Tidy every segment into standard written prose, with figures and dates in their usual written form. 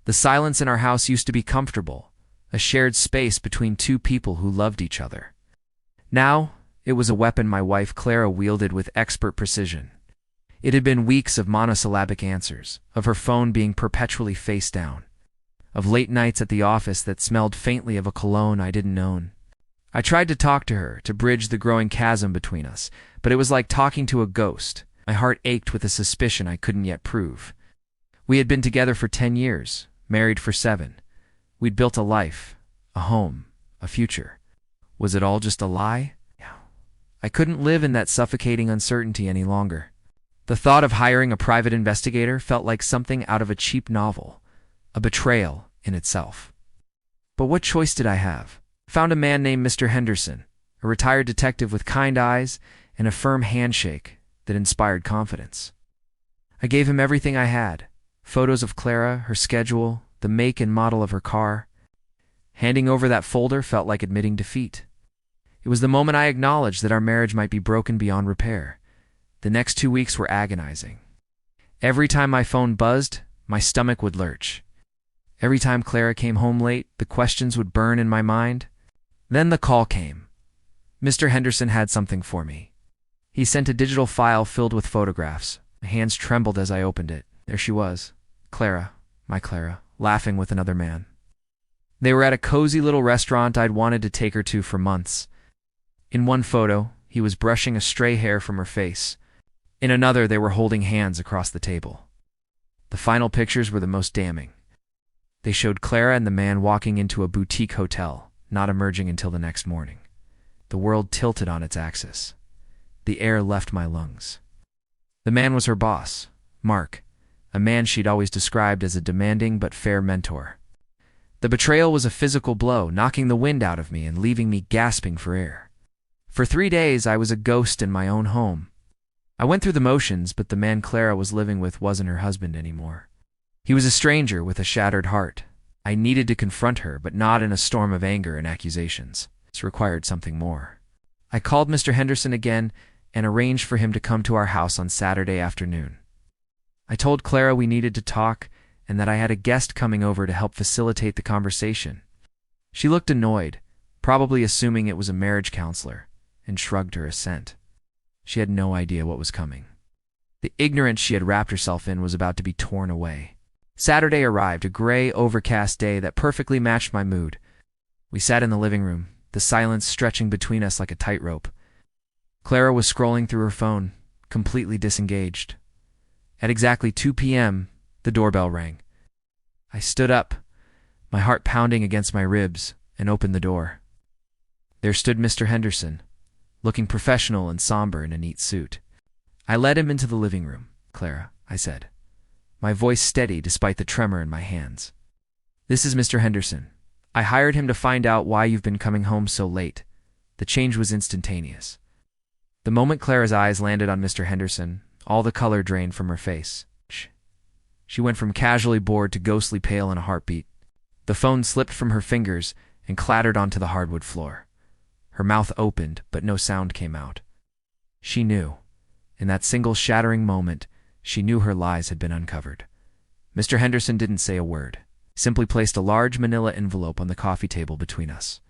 The silence in our house used to be comfortable, a shared space between two people who loved each other. Now, it was a weapon my wife Clara wielded with expert precision. It had been weeks of monosyllabic answers, of her phone being perpetually face down, of late nights at the office that smelled faintly of a cologne I didn't own. I tried to talk to her, to bridge the growing chasm between us, but it was like talking to a ghost. My heart ached with a suspicion I couldn't yet prove. We had been together for 10 years, married for 7. We'd built a life, a home, a future. Was it all just a lie? I couldn't live in that suffocating uncertainty any longer. The thought of hiring a private investigator felt like something out of a cheap novel, a betrayal in itself. But what choice did I have? I found a man named Mr. Henderson, a retired detective with kind eyes and a firm handshake that inspired confidence. I gave him everything I had, photos of Clara, her schedule, the make and model of her car. Handing over that folder felt like admitting defeat. It was the moment I acknowledged that our marriage might be broken beyond repair. The next 2 weeks were agonizing. Every time my phone buzzed, my stomach would lurch. Every time Clara came home late, the questions would burn in my mind. Then the call came. Mr. Henderson had something for me. He sent a digital file filled with photographs. My hands trembled as I opened it. There she was, Clara, my Clara, laughing with another man. They were at a cozy little restaurant I'd wanted to take her to for months. In one photo, he was brushing a stray hair from her face. In another, they were holding hands across the table. The final pictures were the most damning. They showed Clara and the man walking into a boutique hotel, not emerging until the next morning. The world tilted on its axis. The air left my lungs. The man was her boss, Mark, a man she'd always described as a demanding but fair mentor. The betrayal was a physical blow, knocking the wind out of me and leaving me gasping for air. For 3 days, I was a ghost in my own home. I went through the motions, but the man Clara was living with wasn't her husband anymore. He was a stranger with a shattered heart. I needed to confront her, but not in a storm of anger and accusations. This required something more. I called Mr. Henderson again and arranged for him to come to our house on Saturday afternoon. I told Clara we needed to talk and that I had a guest coming over to help facilitate the conversation. She looked annoyed, probably assuming it was a marriage counselor, and shrugged her assent. She had no idea what was coming. The ignorance she had wrapped herself in was about to be torn away. Saturday arrived, a gray, overcast day that perfectly matched my mood. We sat in the living room, the silence stretching between us like a tightrope. Clara was scrolling through her phone, completely disengaged. At exactly 2 p.m., the doorbell rang. I stood up, my heart pounding against my ribs, and opened the door. There stood Mr. Henderson, looking professional and somber in a neat suit. I led him into the living room. Clara, I said, my voice steady despite the tremor in my hands. This is Mr. Henderson. I hired him to find out why you've been coming home so late. The change was instantaneous. The moment Clara's eyes landed on Mr. Henderson, all the color drained from her face. She went from casually bored to ghostly pale in a heartbeat. The phone slipped from her fingers and clattered onto the hardwood floor. Her mouth opened, but no sound came out. She knew. In that single shattering moment, she knew her lies had been uncovered. Mr. Henderson didn't say a word, simply placed a large manila envelope on the coffee table between us.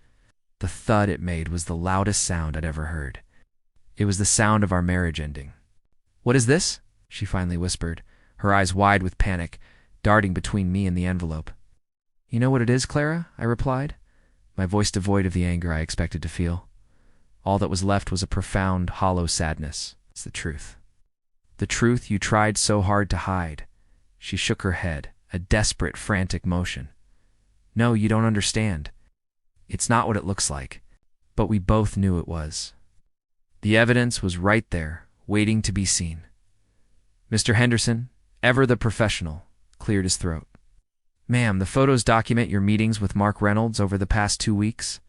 The thud it made was the loudest sound I'd ever heard. It was the sound of our marriage ending. "What is this?" she finally whispered, her eyes wide with panic, darting between me and the envelope. "You know what it is, Clara?" I replied, my voice devoid of the anger I expected to feel. All that was left was a profound, hollow sadness. It's the truth. The truth you tried so hard to hide. She shook her head, a desperate, frantic motion. "No, you don't understand. It's not what it looks like." But we both knew it was. The evidence was right there, waiting to be seen. Mr. Henderson, ever the professional, cleared his throat. "Ma'am, the photos document your meetings with Mark Reynolds over the past 2 weeks,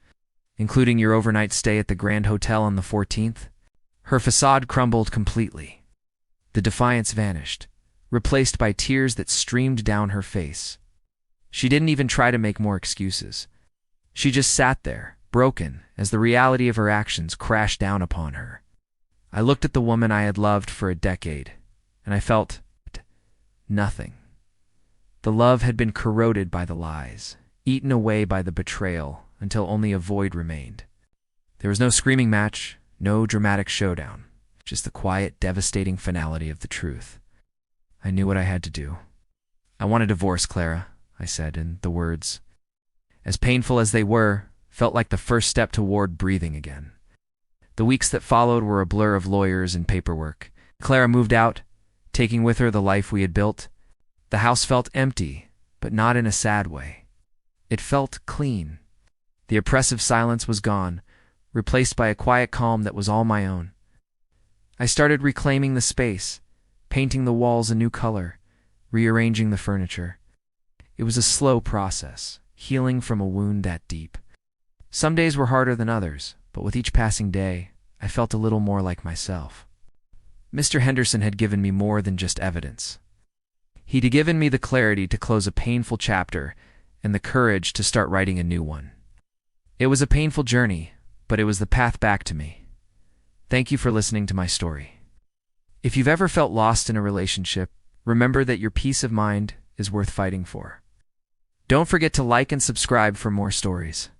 including your overnight stay at the Grand Hotel on the 14th. Her facade crumbled completely. The defiance vanished, replaced by tears that streamed down her face. She didn't even try to make more excuses. She just sat there, broken, as the reality of her actions crashed down upon her. I looked at the woman I had loved for a decade, and I felt nothing. The love had been corroded by the lies, eaten away by the betrayal, until only a void remained. There was no screaming match, no dramatic showdown, just the quiet, devastating finality of the truth. I knew what I had to do. "I want a divorce, Clara," I said, and the words, as painful as they were, felt like the first step toward breathing again. The weeks that followed were a blur of lawyers and paperwork. Clara moved out, taking with her the life we had built. The house felt empty, but not in a sad way. It felt clean. The oppressive silence was gone, replaced by a quiet calm that was all my own. I started reclaiming the space, painting the walls a new color, rearranging the furniture. It was a slow process, healing from a wound that deep. Some days were harder than others, but with each passing day, I felt a little more like myself. Mr. Henderson had given me more than just evidence. He'd given me the clarity to close a painful chapter and the courage to start writing a new one. It was a painful journey, but it was the path back to me. Thank you for listening to my story. If you've ever felt lost in a relationship, remember that your peace of mind is worth fighting for. Don't forget to like and subscribe for more stories.